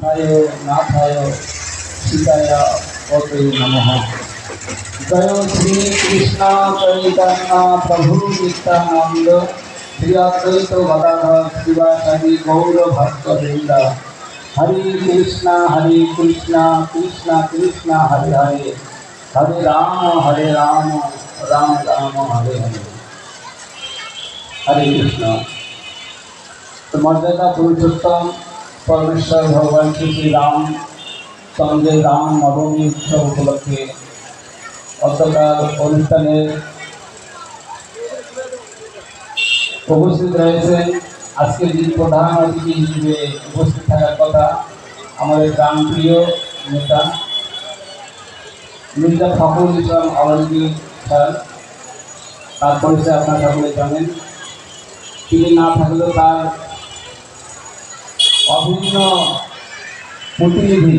कृष्णाय नाथाय सीताय पते नमः। जय श्री कृष्ण चैतन्य प्रभु नित्यानंद श्री अद्वैत गदाधर शिवासादि गौर भक्तवृंद। हरे कृष्णा कृष्णा कृष्णा हरे हरे, हरे राम राम राम हरे हरे। हरे कृष्ण। तो मर्यादा पुरुषोत्तम परमेश्वर भगवान श्री राम चंद्र राम नवमी उत्सव उपलक्षे गतकाल অনুষ্ঠানে উপস্থিত রয়েছেন। আজকে যিনি প্রধান অতিথি হিসেবে উপস্থিত থাকার কথা আমাদের প্রাণপ্রিয় নেতা মির্জা ফখরুল ইসলাম আলমগীর স্যার। তার পরিচয় আপনারা সকলে জানেন। তিনি না থাকলেও তার অভিন্ন প্রতিনিধি